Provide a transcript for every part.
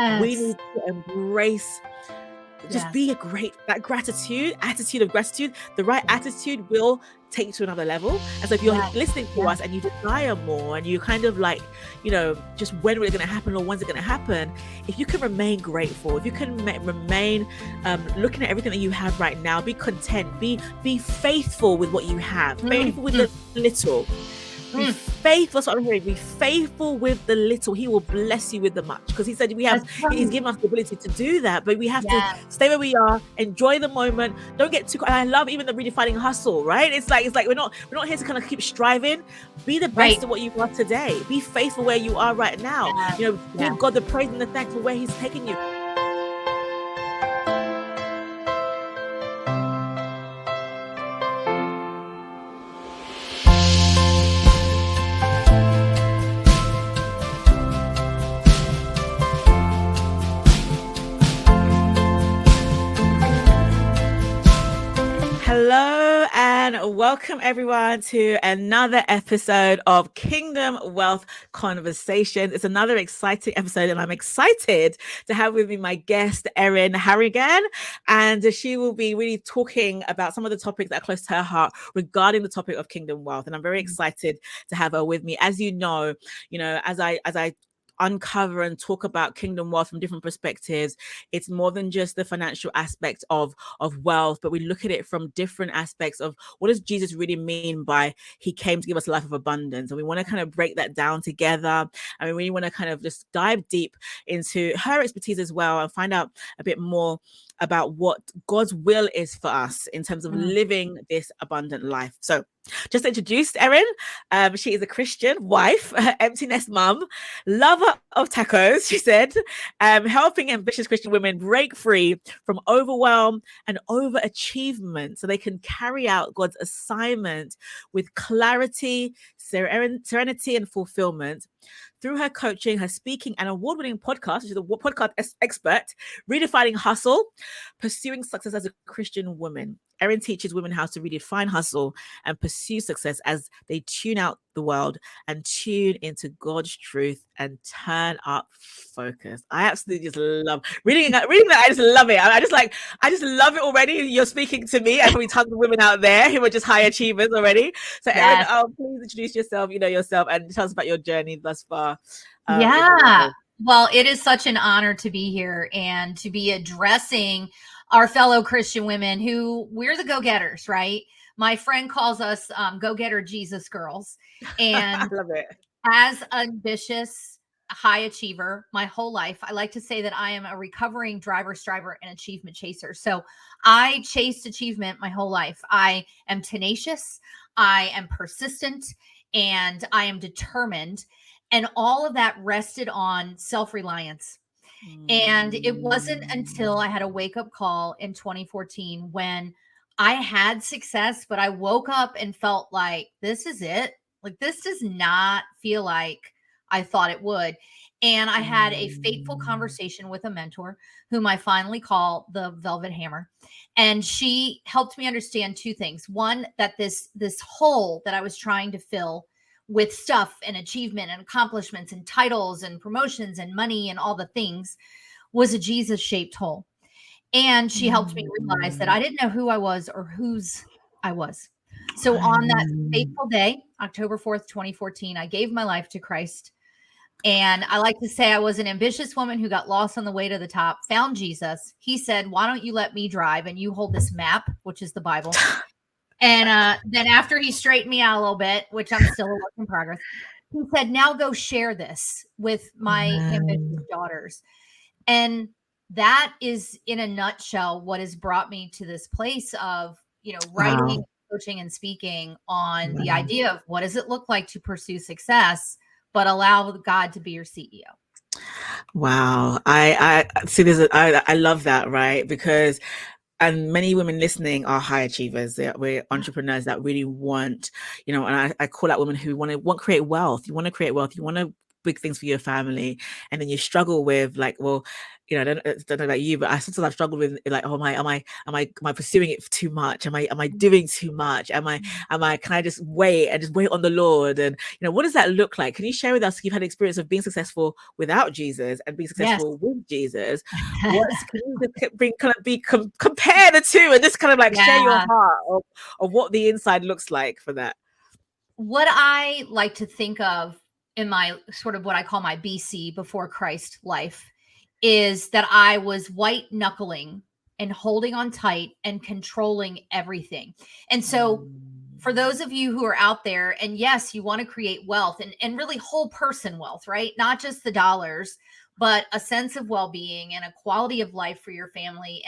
we Yes. need to embrace, just Yes. be that attitude of gratitude. The right attitude will take you to another level. And so if you're Yes. listening to us and you desire more and you kind of like, just when is it going to happen or when's it going to happen, if you can remain grateful, if you can remain looking at everything that you have right now, be content, be faithful with what you have, faithful with the little. Be faithful. That's what I'm hearing. Be faithful with the little. He will bless you with the much, because he said he's given us the ability to do that, but we have to stay where we are, enjoy the moment. Don't get too. I love even the redefining hustle, right? It's like we're not here to kind of keep striving. Be the best at what you are today. Be faithful where you are right now. Give God the praise and the thanks for where he's taking you. Hello and welcome everyone to another episode of Kingdom Wealth Conversations. It's another exciting episode, and I'm excited to have with me my guest, Erin Harrigan, and she will be really talking about some of the topics that are close to her heart regarding the topic of kingdom wealth. And I'm very excited to have her with me. As you know, as I uncover and talk about kingdom wealth from different perspectives, it's more than just the financial aspect of wealth, but we look at it from different aspects of what does Jesus really mean by he came to give us a life of abundance. And we want to kind of break that down together, and we really want to kind of just dive deep into her expertise as well and find out a bit more about what God's will is for us in terms of living this abundant life. So just introduced Erin. She is a Christian wife, empty nest mum, lover of tacos, she said, helping ambitious Christian women break free from overwhelm and overachievement so they can carry out God's assignment with clarity, serenity, and fulfillment. Through her coaching, her speaking, and award-winning podcast, she's a podcast expert, Redefining Hustle, Pursuing Success as a Christian Woman. Erin teaches women how to redefine hustle and pursue success as they tune out the world and tune into God's truth and turn up focus. I absolutely just love reading that. I just love it. I just love it already. You're speaking to me, and probably tons of women out there who are just high achievers already. So Erin, please introduce yourself, and tell us about your journey thus far. Well, it is such an honor to be here and to be addressing our fellow Christian women who we're the go-getters, right? My friend calls us go-getter Jesus girls. And I love it. As ambitious, high achiever my whole life, I like to say that I am a recovering driver, striver, and achievement chaser. So I chased achievement my whole life. I am tenacious, I am persistent, and I am determined. And all of that rested on self-reliance. And it wasn't until I had a wake-up call in 2014 when I had success, but I woke up and felt like, this is it. Like, this does not feel like I thought it would. And I had a fateful conversation with a mentor whom I finally call the Velvet Hammer. And she helped me understand two things. One, that this hole that I was trying to fill with stuff and achievement and accomplishments and titles and promotions and money and all the things was a Jesus-shaped hole. And she helped me realize that I didn't know who I was or whose I was. So on that fateful day, October 4th, 2014, I gave my life to Christ. And I like to say I was an ambitious woman who got lost on the way to the top, found Jesus. He said, why don't you let me drive and you hold this map, which is the Bible. And then after he straightened me out a little bit, which I'm still a work in progress, he said, now go share this with my ambitious daughters. And that is, in a nutshell, what has brought me to this place of, writing, coaching, and speaking on the idea of what does it look like to pursue success, but allow God to be your CEO. Wow. I see this. I love that, right? Because and many women listening are high achievers. We're entrepreneurs that really want, and I call out women who want to create wealth. You want to create wealth. You want to big things for your family, and then you struggle with like, well, I don't know about you, but I sometimes I've struggled with like, oh, am I pursuing it too much? Am I doing too much? Can I just wait on the Lord? And what does that look like? Can you share with us? You've had experience of being successful without Jesus and being Yes. successful with Jesus. Can you compare the two and just kind of like share your heart of what the inside looks like for that? What I like to think of in my sort of what I call my BC, before Christ life, is that I was white knuckling and holding on tight and controlling everything. And so for those of you who are out there, and yes, you want to create wealth and really whole person wealth, right? Not just the dollars, but a sense of well-being and a quality of life for your family.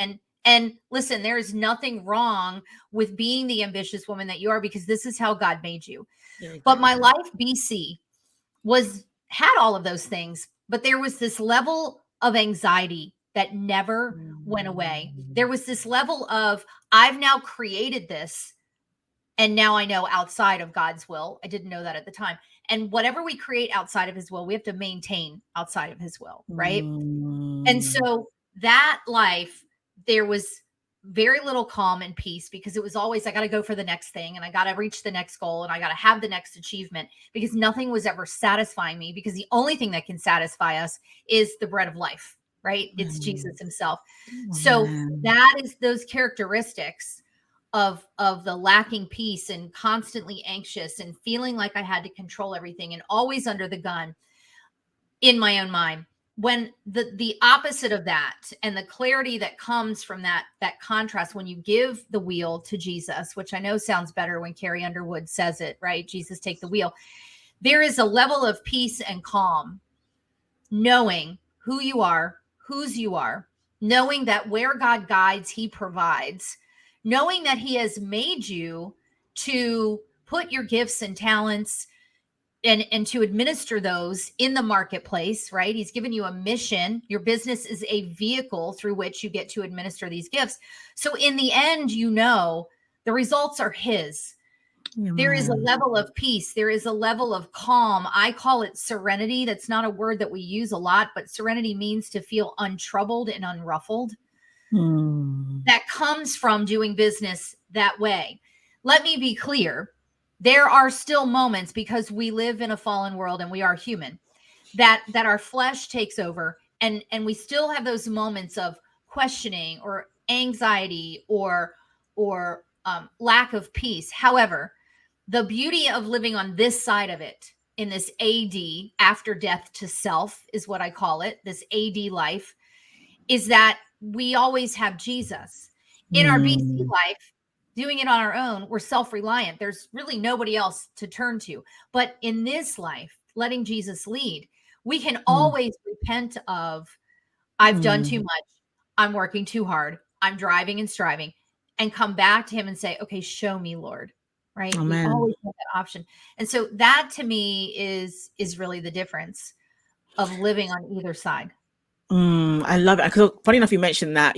And listen, there is nothing wrong with being the ambitious woman that you are, because this is how God made you. Yeah, but my life BC had all of those things, but there was this level of anxiety that never went away. There was this level of, I've now created this, and now I know outside of God's will. I didn't know that at the time. And whatever we create outside of his will, we have to maintain outside of his will, right? And so that life, there was very little calm and peace, because it was always, I got to go for the next thing, and I got to reach the next goal, and I got to have the next achievement, because nothing was ever satisfying me, because the only thing that can satisfy us is the bread of life, right? It's Jesus himself. So that is those characteristics of the lacking peace and constantly anxious and feeling like I had to control everything and always under the gun in my own mind. When the opposite of that, and the clarity that comes from that contrast, when you give the wheel to Jesus, which I know sounds better when Carrie Underwood says it, right? Jesus, take the wheel. There is a level of peace and calm, knowing who you are, whose you are, knowing that where God guides, he provides, knowing that he has made you to put your gifts and talents and to administer those in the marketplace, right? He's given you a mission. Your business is a vehicle through which you get to administer these gifts. So in the end, the results are his. There is a level of peace. There is a level of calm. I call it serenity. That's not a word that we use a lot, but serenity means to feel untroubled and unruffled. That comes from doing business that way. Let me be clear. There are still moments, because we live in a fallen world and we are human, that our flesh takes over, and we still have those moments of questioning or anxiety or lack of peace. However, the beauty of living on this side of it, in this AD, after death to self is what I call it, this AD life, is that we always have Jesus. In our BC life, doing it on our own, we're self-reliant. There's really nobody else to turn to. But in this life, letting Jesus lead, we can always repent of, I've done too much. I'm working too hard. I'm driving and striving, and come back to him and say, okay, show me, Lord. Right? Amen. We always have that option. And so that to me is really the difference of living on either side. I love it. Because funny enough, you mentioned that,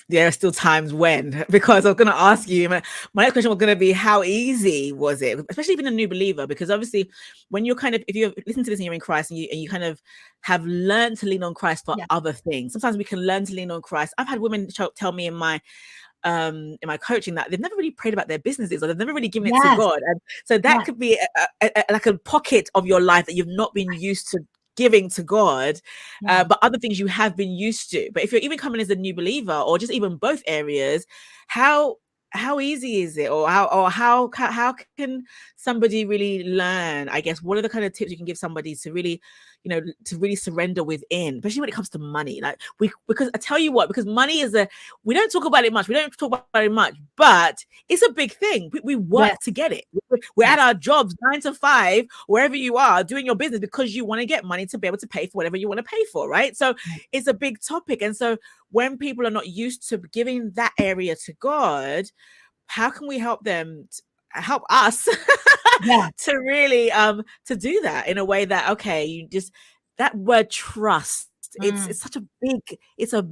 there are still times when, because I was going to ask you, my next question was going to be, how easy was it, especially being a new believer? Because obviously when you're if you listen to this and you're in Christ, and you kind of have learned to lean on Christ for other things. Sometimes we can learn to lean on Christ. I've had women tell me in my coaching that they've never really prayed about their businesses, or they've never really given it to God. And so that could be like a pocket of your life that you've not been used to giving to God, but other things you have been used to. But if you're even coming as a new believer, or just even both areas, how easy is it, or how can somebody really learn? I guess, what are the kind of tips you can give somebody to really, to really surrender within, especially when it comes to money? Like because I tell you what, because money is we don't talk about it much. We don't talk about it much, but it's a big thing. We work to get it. We're at our jobs 9 to 5, wherever you are, doing your business because you want to get money to be able to pay for whatever you want to pay for, right? So it's a big topic. And so when people are not used to giving that area to God, how can we help them, help us to really to do that in a way that, okay, you just, that word trust, it's such a big, it's a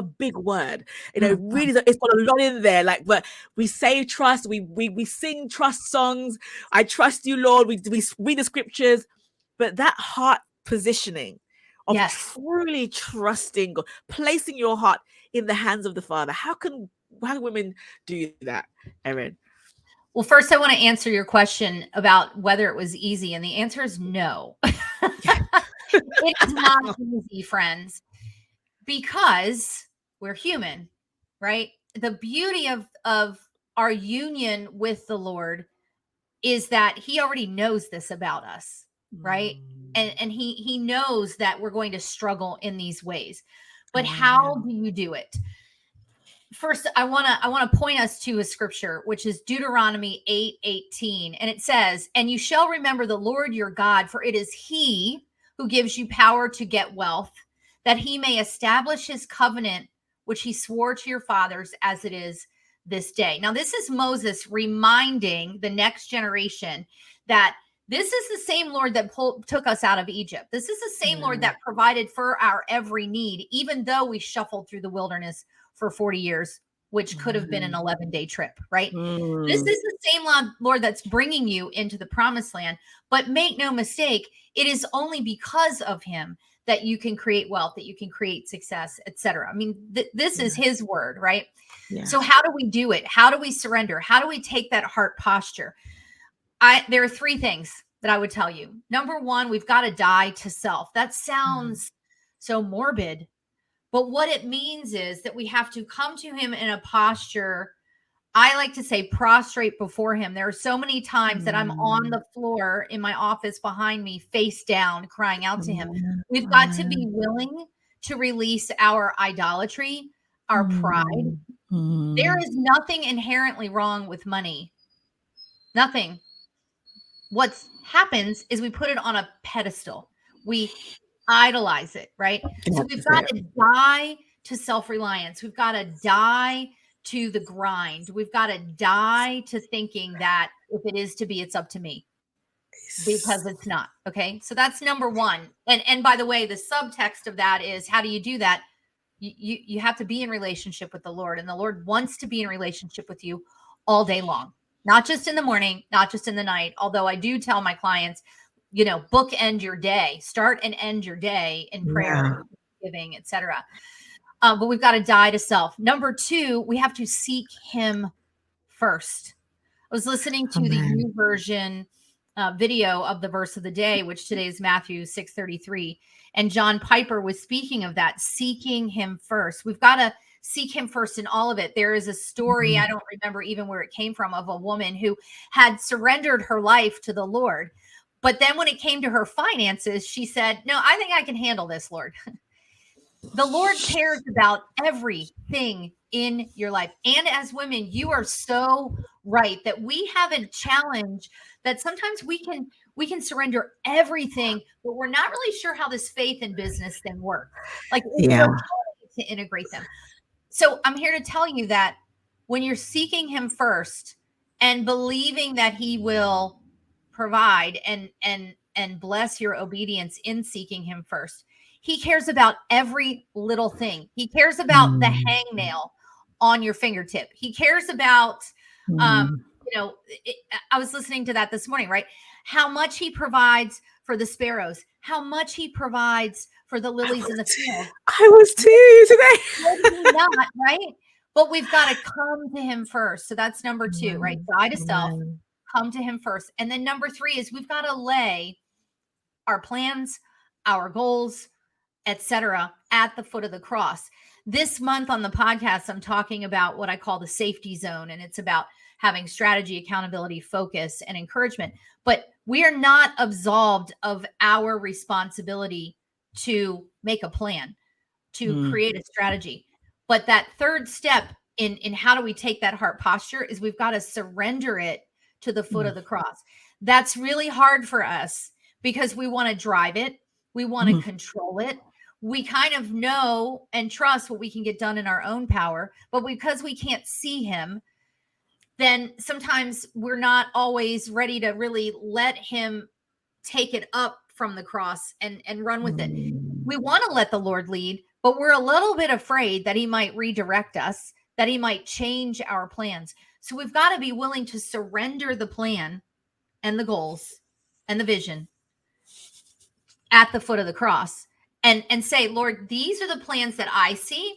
big word, really, it's got a lot in there. Like, but we say trust, we sing trust songs, I trust you, Lord, we read the scriptures, but that heart positioning of Yes. truly trusting God, placing your heart in the hands of the Father. How can women do that, Erin? Well, first, I want to answer your question about whether it was easy. And the answer is no. It is not easy, friends, because we're human, right? The beauty of our union with the Lord is that he already knows this about us, right? And he knows that we're going to struggle in these ways. But how do you do it? First, I want to point us to a scripture, which is Deuteronomy 8:18, and it says, "And you shall remember the Lord your God, for it is he who gives you power to get wealth, that he may establish his covenant which he swore to your fathers as it is this day." Now, this is Moses reminding the next generation that this is the same Lord that took us out of Egypt. This is the same Lord that provided for our every need, even though we shuffled through the wilderness for 40 years, which could have been an 11-day trip, right? This is the same Lord that's bringing you into the promised land. But make no mistake, it is only because of him that you can create wealth, that you can create success, etc. I mean, this is his word, right? Yeah. So how do we do it? How do we surrender? How do we take that heart posture? There are three things that I would tell you. Number one, we've got to die to self. That sounds so morbid, but what it means is that we have to come to him in a posture, I like to say, prostrate before him. There are so many times that I'm on the floor in my office behind me, face down, crying out to him. We've got to be willing to release our idolatry, our pride. There is nothing inherently wrong with money. Nothing. What happens is we put it on a pedestal. We idolize it, right? So we've got to die to self-reliance. We've got to die to the grind. We've got to die to thinking that if it is to be, it's up to me, because it's not. Okay. So that's number one. And by the way, the subtext of that is, how do you do that? You have to be in relationship with the Lord, and the Lord wants to be in relationship with you all day long, not just in the morning, not just in the night. Although I do tell my clients, bookend your day, start and end your day in prayer, giving, etc. But we've got to die to self. Number two, we have to seek him first. I was listening to the YouVersion video of the verse of the day, which today is Matthew 6:33. And John Piper was speaking of that, seeking him first. We've got to seek him first in all of it. There is a story, I don't remember even where it came from, of a woman who had surrendered her life to the Lord. But then when it came to her finances, she said, "No, I think I can handle this, Lord." The Lord cares about everything in your life. And as women, you are so right that we have a challenge that sometimes we can surrender everything, but we're not really sure how this faith and business thing works. Like, it's okay to integrate them. So I'm here to tell you that when you're seeking him first and believing that he will provide and bless your obedience in seeking him first, he cares about every little thing. He cares about the hangnail on your fingertip. He cares about, I was listening to that this morning, right? How much he provides for the sparrows, how much he provides for the lilies in the field. I was too today. Not, right? But we've got to come to him first. So that's number two, right? Die to self, come to him first. And then number three is we've got to lay our plans, our goals, etc., at the foot of the cross. This month on the podcast, I'm talking about what I call the safety zone, and it's about having strategy, accountability, focus, and encouragement. But we are not absolved of our responsibility to make a plan, to create a strategy. But that third step in how do we take that heart posture is we've got to surrender it to the foot of the cross. That's really hard for us because we want to drive it. We want to control it. We kind of know and trust what we can get done in our own power, but because we can't see him, then sometimes we're not always ready to really let him take it up from the cross and run with it. We want to let the Lord lead, but we're a little bit afraid that he might redirect us, that he might change our plans. So we've got to be willing to surrender the plan and the goals and the vision at the foot of the cross and say, Lord, these are the plans that I see,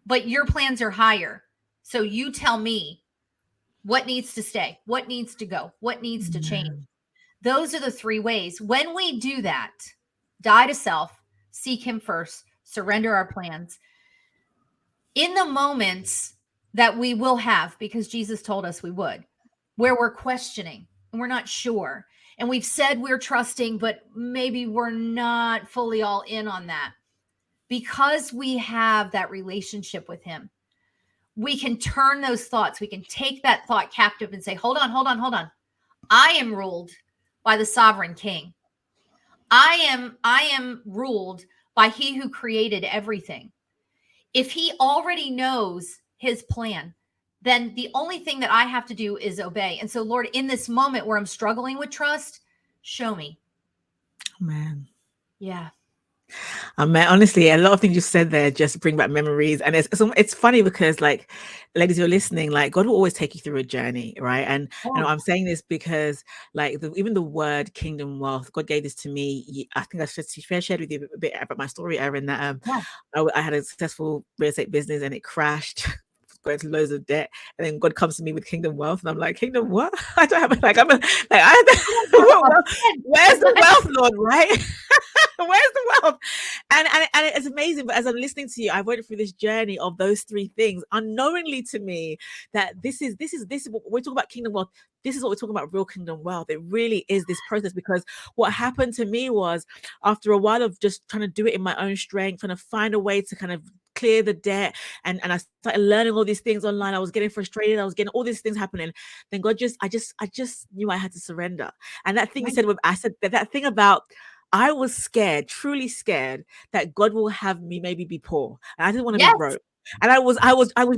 but your plans are higher. So you tell me what needs to stay, what needs to go, what needs to change. Those are the three ways. When we do that, die to self, seek him first, surrender our plans, in the moments that we will have, because Jesus told us we would, where we're questioning and we're not sure, and we've said we're trusting, but maybe we're not fully all in on that, because we have that relationship with him, we can turn those thoughts, we can take that thought captive and say, hold on, hold on, hold on. I am ruled by the sovereign king. I am ruled by he who created everything. If he already knows his plan, then the only thing that I have to do is obey. And so, Lord, in this moment where I'm struggling with trust, show me. Man. Yeah. Man, honestly, a lot of things you said there just bring back memories. And it's funny because, like, ladies who are listening, like, God will always take you through a journey, right? And I'm saying this because, like, even the word kingdom wealth, God gave this to me. I think I shared with you a bit about my story, Erin, that I had a successful real estate business and it crashed. Going to loads of debt, and then God comes to me with kingdom wealth, and I'm like, kingdom what? I don't have where's the wealth, Lord, right? Where's the wealth? And it's amazing. But as I'm listening to you, I went through this journey of those three things unknowingly to me, that this is what we're talking about, kingdom wealth. This is what we're talking about, real kingdom wealth. It really is this process, because what happened to me was, after a while of just trying to do it in my own strength, trying to find a way to kind of clear the debt, and I started learning all these things online. I was getting frustrated. I was getting all these things happening. Then God I just knew I had to surrender. And that thing you said, I said that thing about, I was scared, truly scared, that God will have me maybe be poor, and I didn't want to be broke. And I was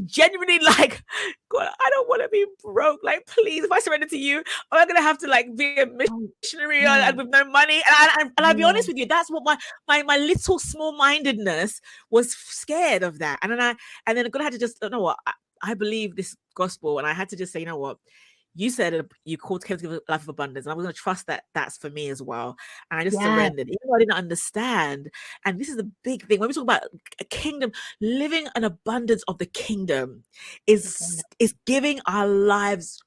genuinely like, God, I don't want to be broke. Like, please, if I surrender to you, am I going to have to, like, be a missionary and with no money? And I'll be honest with you, that's what my little small-mindedness was scared of that. And then God had to just, you know what, I believe this gospel, and I had to just say, you know what, you said you called to give a life of abundance, and I was going to trust that that's for me as well. And I just surrendered, even though I didn't understand. And this is the big thing when we talk about a kingdom, living an abundance of the kingdom is giving our lives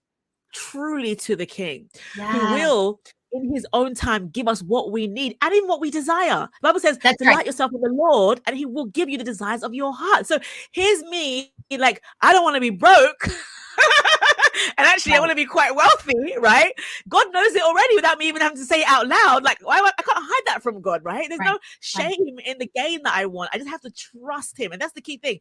truly to the King, who will, in his own time, give us what we need and even what we desire. The Bible says, delight yourself in the Lord, and he will give you the desires of your heart. So here's me, like, I don't want to be broke. And actually, I want to be quite wealthy, right? God knows it already without me even having to say it out loud. Like, I can't hide that from God, right? There's no shame in the gain that I want. I just have to trust him. And that's the key thing.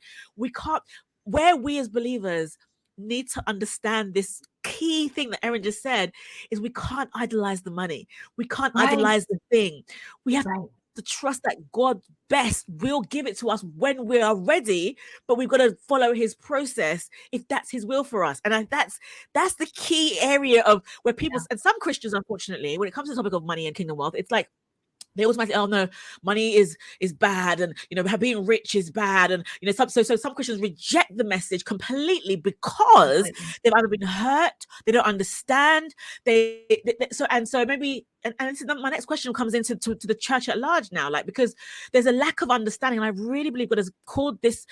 Where we as believers need to understand this key thing that Erin just said is, we can't idolize the money. We can't idolize the thing. We have to trust that God best will give it to us when we are ready, but we've got to follow his process if that's his will for us. And that's the key area of where people and some Christians, unfortunately, when it comes to the topic of money and kingdom wealth, it's like they always might say, oh no, money is bad, and being rich is bad, and so some Christians reject the message completely because they've either been hurt, they don't understand, so maybe, and this is my next question comes into to the church at large now, like, because there's a lack of understanding, and I really believe God has called this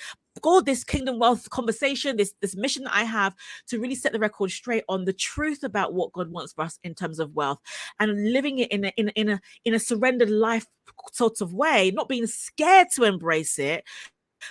kingdom wealth conversation, this mission that I have, to really set the record straight on the truth about what God wants for us in terms of wealth, and living it in a surrendered life sort of way, not being scared to embrace it,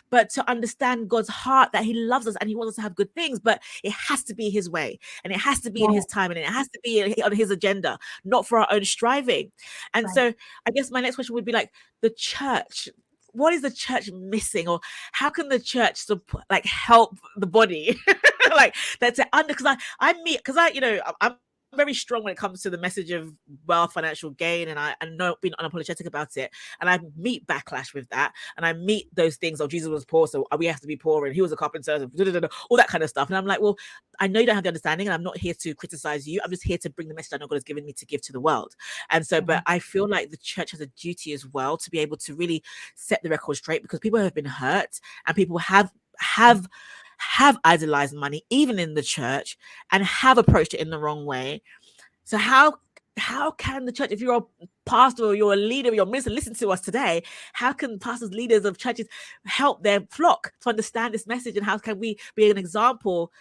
but to understand God's heart, that he loves us and he wants us to have good things, but it has to be his way, and it has to be in his time, and it has to be on his agenda, not for our own striving. And so I guess my next question would be, like, the church, what is the church missing, or how can the church support, like, help the body like that's because I'm very strong when it comes to the message of wealth, financial gain, and I know being unapologetic about it, and I meet backlash with that, and I meet those things of Jesus was poor, so we have to be poor, and he was a carpenter, all that kind of stuff. And I'm like, well, I know you don't have the understanding, and I'm not here to criticize you. I'm just here to bring the message I know God has given me to give to the world. And so, but I feel like the church has a duty as well to be able to really set the record straight, because people have been hurt, and people have idolized money, even in the church, and have approached it in the wrong way. So how how can the church, if you're a pastor or you're a leader, you're a minister, listen to us today, how can pastors, leaders of churches help their flock to understand this message? And how can we be an example,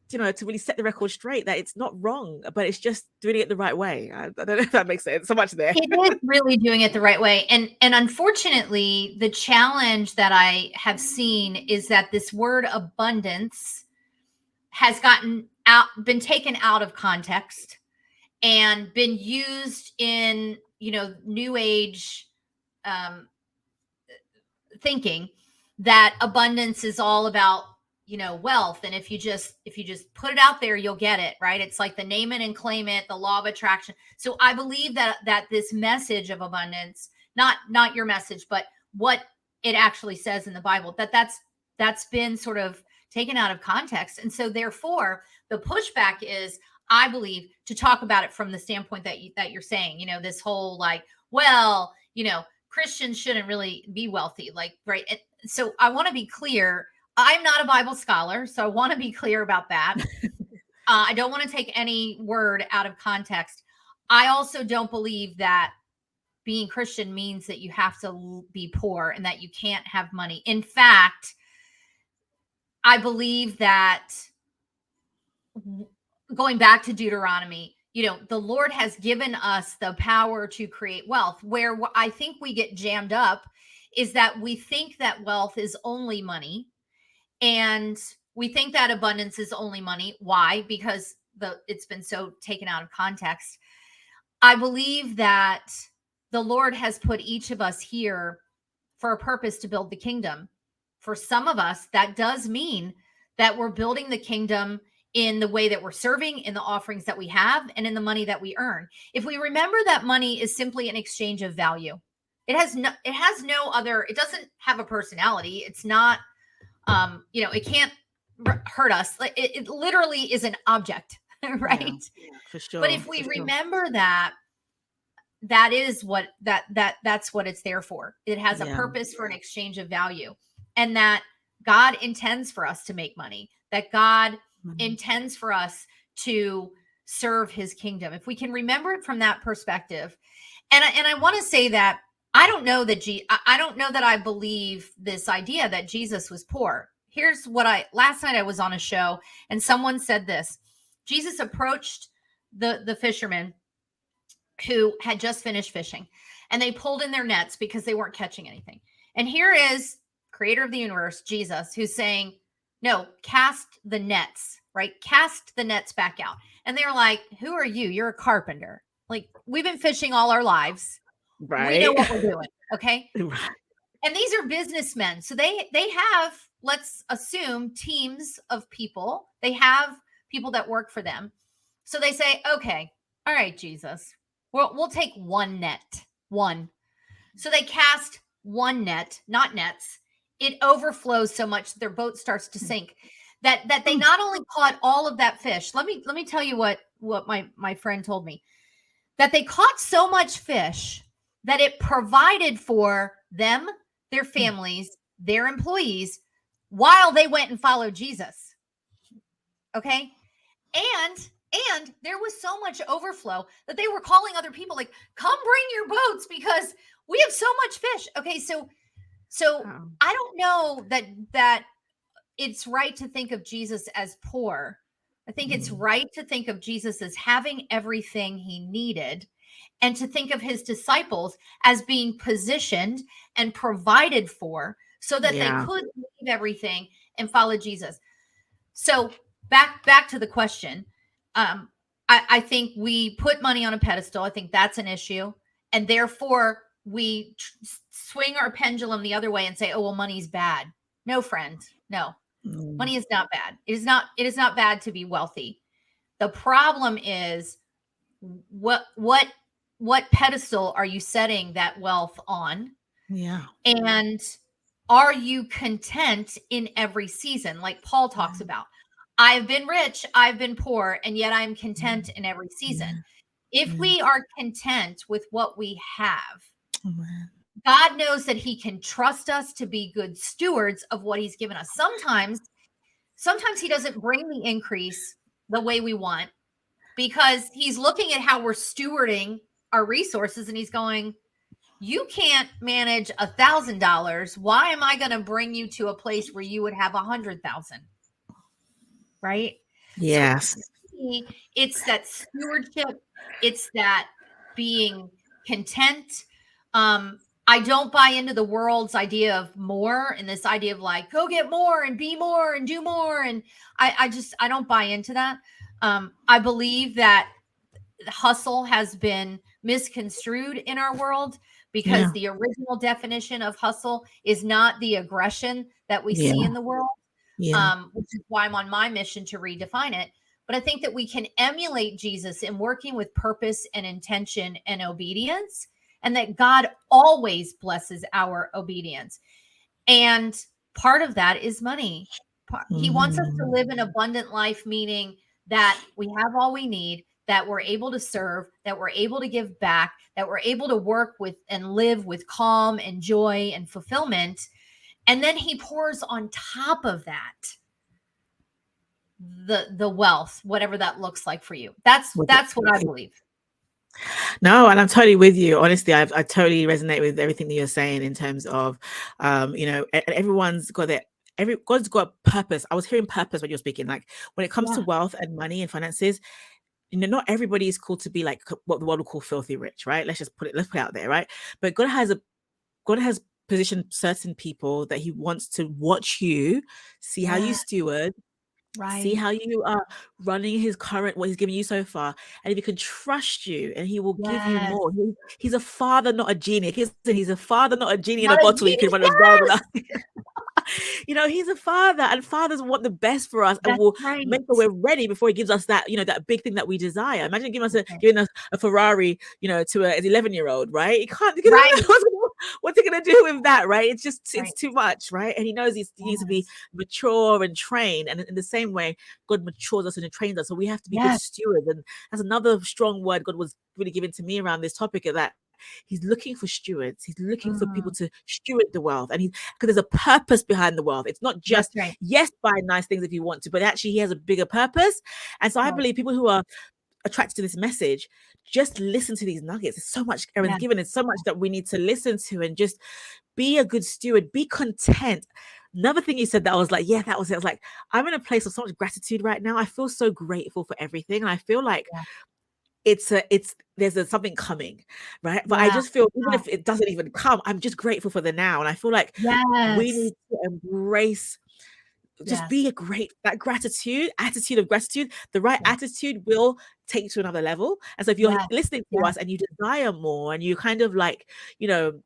to really set the record straight that it's not wrong, but it's just doing it the right way? I don't know if that makes sense. So much there. It is really doing it the right way. And unfortunately, the challenge that I have seen is that this word abundance has been taken out of context and been used in, new age thinking that abundance is all about, wealth. And if you just put it out there, you'll get it, right? It's like the name it and claim it, the law of attraction. So I believe that this message of abundance, not your message, but what it actually says in the Bible, that's been sort of taken out of context. And so therefore the pushback is, I believe, to talk about it from the standpoint that you're saying, this whole like, well, Christians shouldn't really be wealthy, like, right? So I want to be clear. I'm not a Bible scholar, so I want to be clear about that. I don't want to take any word out of context. I also don't believe that being Christian means that you have to be poor and that you can't have money. In fact, I believe that, going back to Deuteronomy, the Lord has given us the power to create wealth. Where I think we get jammed up is that we think that wealth is only money. And we think that abundance is only money. Why? Because it's been so taken out of context. I believe that the Lord has put each of us here for a purpose to build the kingdom. For some of us, that does mean that we're building the kingdom in the way that we're serving, in the offerings that we have, and in the money that we earn. If we remember that money is simply an exchange of value, it doesn't have a personality. It's not, it can't hurt us. Like it literally is an object, right? Yeah, for sure. But if we remember that is what that's what it's there for. It has a purpose for an exchange of value, and that God intends for us to make money, that God intends for us to serve his kingdom. If we can remember it from that perspective. And I want to say that I don't know that I believe this idea that Jesus was poor. Here's what last night I was on a show and someone said this. Jesus approached the fishermen who had just finished fishing, and they pulled in their nets because they weren't catching anything. And here is creator of the universe, Jesus, who's saying, no, cast the nets, right? Cast the nets back out. And they're like, who are you? You're a carpenter. Like, we've been fishing all our lives. Right. We know what we're doing. Okay. Right. And these are businessmen. So they have, let's assume, teams of people. They have people that work for them. So they say, okay, all right, Jesus, we'll take one net. One. So they cast one net, not nets. It overflows so much that their boat starts to sink. That they not only caught all of that fish. Let me tell you what my friend told me. That they caught so much fish that it provided for them, their families, their employees, while they went and followed Jesus. Okay? And there was so much overflow that they were calling other people like, come bring your boats because we have so much fish. Okay, so I don't know that it's right to think of Jesus as poor. I think it's right to think of Jesus as having everything he needed, and to think of his disciples as being positioned and provided for so that they could leave everything and follow Jesus. So back to the question. I think we put money on a pedestal. I think that's an issue. And therefore we swing our pendulum the other way and say, oh, well, money's bad. No, friend. No, money is not bad. It is not bad to be wealthy. The problem is what pedestal are you setting that wealth on? Yeah. And are you content in every season? Like Paul talks about, I've been rich, I've been poor, and yet I'm content in every season. If we are content with what we have, God knows that he can trust us to be good stewards of what he's given us. Sometimes he doesn't bring the increase the way we want, because he's looking at how we're stewarding our resources and he's going, you can't manage $1,000. Why am I going to bring you to a place where you would have 100,000? Right? Yes. So it's that stewardship. It's that being content. I don't buy into the world's idea of more and this idea of like, go get more and be more and do more. And I don't buy into that. I believe that hustle has been misconstrued in our world because the original definition of hustle is not the aggression that we see in the world. Which is why I'm on my mission to redefine it. But I think that we can emulate Jesus in working with purpose and intention and obedience, and that God always blesses our obedience. And part of that is money. He wants us to live an abundant life, meaning that we have all we need, that we're able to serve, that we're able to give back, that we're able to work with and live with calm and joy and fulfillment. And then he pours on top of that the wealth, whatever that looks like for you. That's what I believe. No, and I'm totally with you. Honestly, I totally resonate with everything that you're saying in terms of, everyone's got their God's got purpose. I was hearing purpose when you're speaking. Like when it comes to wealth and money and finances, not everybody is called to be like what the world will call filthy rich, right? Let's put it out there, right? But God has positioned certain people that he wants to watch you, see how you steward, see how you are running what he's given you so far, and if he can trust you, and he will give you more. He's a father, not a genie. He's a father, not a genie in a bottle. You can run as well with us. He's a father, and fathers want the best for us, and will make sure we're ready before he gives us that, that big thing that we desire. Imagine giving us a Ferrari, to an 11-year-old, right? He can't. What's he gonna do with that, right? It's just it's too much, right? And he knows he needs to be mature and trained, and in the same way, God matures us and trains us. So we have to be good stewards, and that's another strong word God was really giving to me around this topic of that. He's looking for stewards. He's looking for people to steward the wealth, and because there's a purpose behind the wealth. It's not just yes, buy nice things if you want to, but actually he has a bigger purpose. And so I believe people who are attracted to this message, just listen to these nuggets. There's so much Erin's given. There's so much that we need to listen to, and just be a good steward. Be content. Another thing you said that I was like, that was it. I was like, I'm in a place of so much gratitude right now. I feel so grateful for everything, and I feel like there's something coming, right? But I just feel even if it doesn't even come, I'm just grateful for the now. And I feel like we need to embrace, just be that attitude of gratitude. The right attitude will take you to another level. And so if you're listening to us and you desire more, and you kind of like,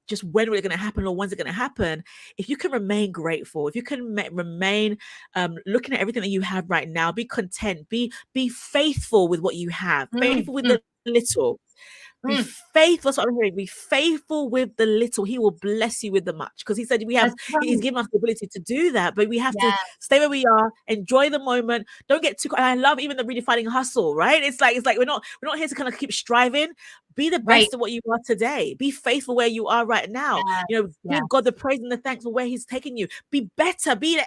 just when is it going to happen, or when's it going to happen? If you can remain grateful, if you can remain looking at everything that you have right now, be content, be faithful with what you have, faithful with the little. Be faithful. That's what I'm hearing. Be faithful with the little. He will bless you with the much. Because he said he's given us the ability to do that, but we have to stay where we are, enjoy the moment. Don't get too. And I love even the redefining hustle, right? It's like we're not here to kind of keep striving. Be the best of what you are today. Be faithful where you are right now. Give God the praise and the thanks for where he's taking you. Be better. Be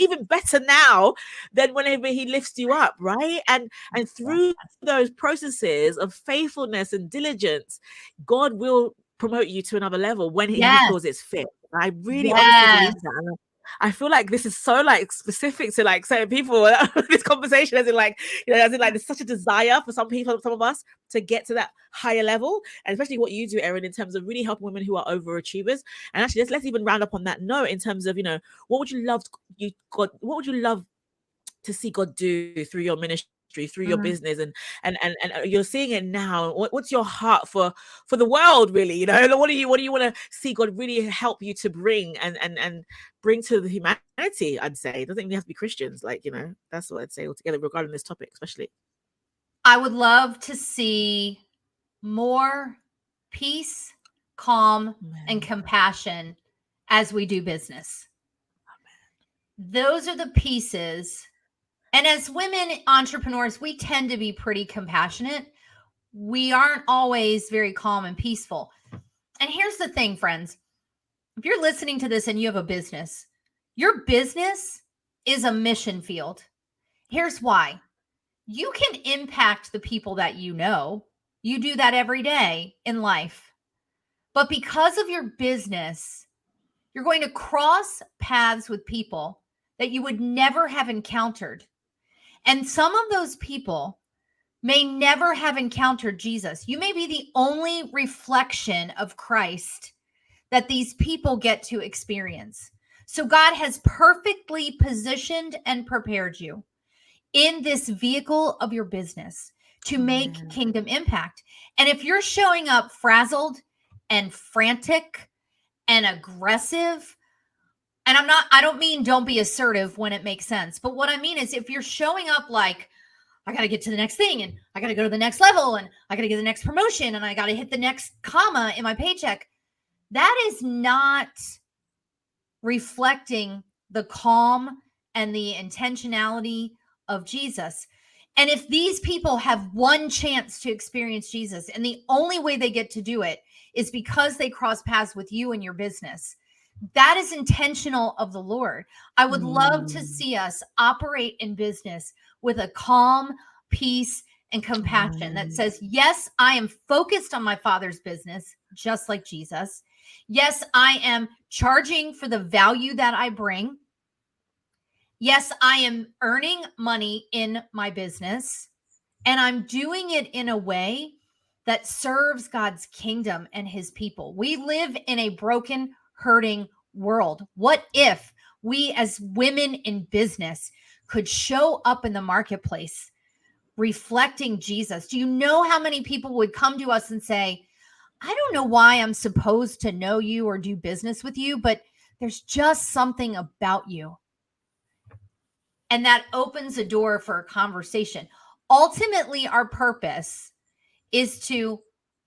even better now than whenever he lifts you up, right? And through those processes of faithfulness and diligence, God will promote you to another level when he feels it's fit. I really honestly believe that. I feel like this is so like specific to like certain people. This conversation, as in there's such a desire for some people, some of us, to get to that higher level, and especially what you do, Erin, in terms of really helping women who are overachievers. And actually, let's even round up on that note in terms of what would you love to see God do through your ministry, through your business, and you're seeing it now. What's your heart for the world, really? What do you want to see God really help you to bring and bring to the humanity? I'd say it doesn't even have to be Christians. That's what I'd say altogether regarding this topic, especially. I would love to see more peace, calm, and compassion as we do business. Those are the pieces. And as women entrepreneurs, we tend to be pretty compassionate. We aren't always very calm and peaceful. And here's the thing, friends. If you're listening to this and you have a business, your business is a mission field. Here's why. You can impact the people that you know. You do that every day in life. But because of your business, you're going to cross paths with people that you would never have encountered. And some of those people may never have encountered Jesus. You may be the only reflection of Christ that these people get to experience. So God has perfectly positioned and prepared you in this vehicle of your business to make kingdom impact. And if you're showing up frazzled and frantic and aggressive, and I don't mean don't be assertive when it makes sense, but what I mean is if you're showing up like, I got to get to the next thing, and I got to go to the next level, and I got to get the next promotion, and I got to hit the next comma in my paycheck, that is not reflecting the calm and the intentionality of Jesus. And if these people have one chance to experience Jesus, and the only way they get to do it is because they cross paths with you and your business, that is intentional of the Lord. I would love to see us operate in business with a calm, peace, and compassion that says, yes, I am focused on my Father's business, just like Jesus. Yes, I am charging for the value that I bring. Yes, I am earning money in my business, and I'm doing it in a way that serves God's kingdom and his people. We live in a broken, hurting world. What if we as women in business could show up in the marketplace reflecting Jesus? Do you know how many people would come to us and say, I don't know why I'm supposed to know you or do business with you, but there's just something about you. And that opens a door for a conversation. Ultimately, our purpose is to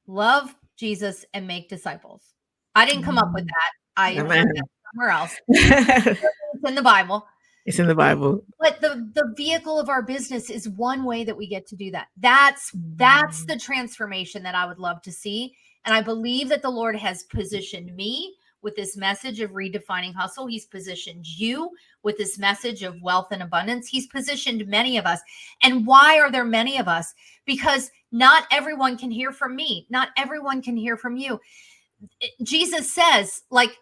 love Jesus and make disciples. I didn't come up with that. I heard that somewhere else. It's in the Bible. It's in the Bible. But the vehicle of our business is one way that we get to do that. That's the transformation that I would love to see. And I believe that the Lord has positioned me with this message of redefining hustle. He's positioned you with this message of wealth and abundance. He's positioned many of us. And why are there many of us? Because not everyone can hear from me. Not everyone can hear from you. Jesus says, like,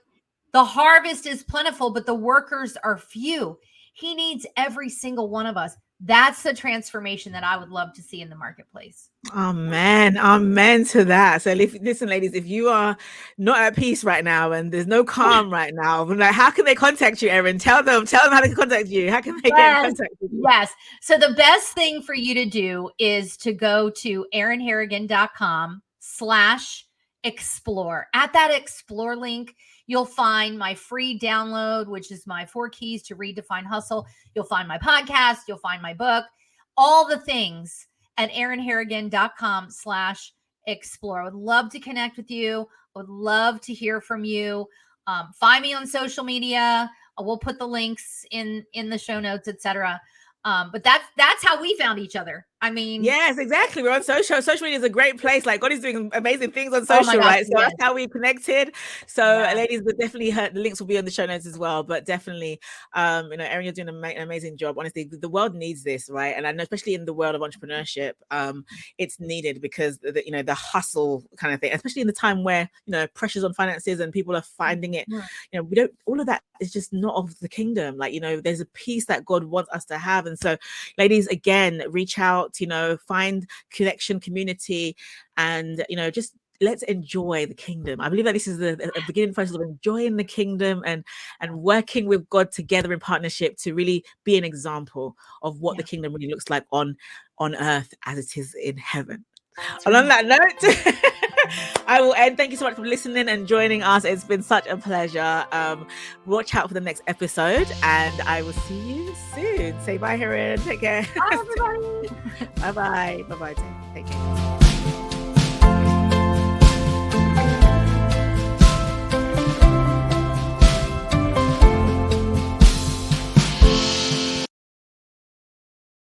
the harvest is plentiful, but the workers are few. He needs every single one of us. That's the transformation that I would love to see in the marketplace. Amen. Amen to that. So listen, ladies, if you are not at peace right now and there's no calm right now, like, how can they contact you, Erin? Tell them how they can contact you. How can they get in contact with you? Yes. So the best thing for you to do is to go to erinharrigan.com/explore. At that explore link, you'll find my free download, which is my 4 keys to redefine hustle. You'll find my podcast. You'll find my book, all the things at erinharrigan.com/explore. I would love to connect with you. I would love to hear from you. Find me on social media. We'll put the links in the show notes, etc. But that's how we found each other. I mean, yes, exactly. We're on social. Social media is a great place. Like, God is doing amazing things on social, right? So that's how we connected. So ladies, but definitely the links will be on the show notes as well. But definitely, Erin, you're doing an amazing job. Honestly, the world needs this, right? And I know, especially in the world of entrepreneurship, it's needed because the hustle kind of thing, especially in the time where pressures on finances and people are finding it. We don't. All of that is just not of the kingdom. Like, there's a peace that God wants us to have. And so, ladies, again, reach out. Find connection, community, and just let's enjoy the kingdom. I believe that this is the beginning process of enjoying the kingdom and working with God together in partnership to really be an example of what the kingdom really looks like on earth as it is in heaven. And on that note, I will end. Thank you so much for listening and joining us. It's been such a pleasure. Watch out for the next episode, and I will see you soon. Say bye, Erin. Take care. Bye, everybody. Bye-bye. Bye-bye. Take care.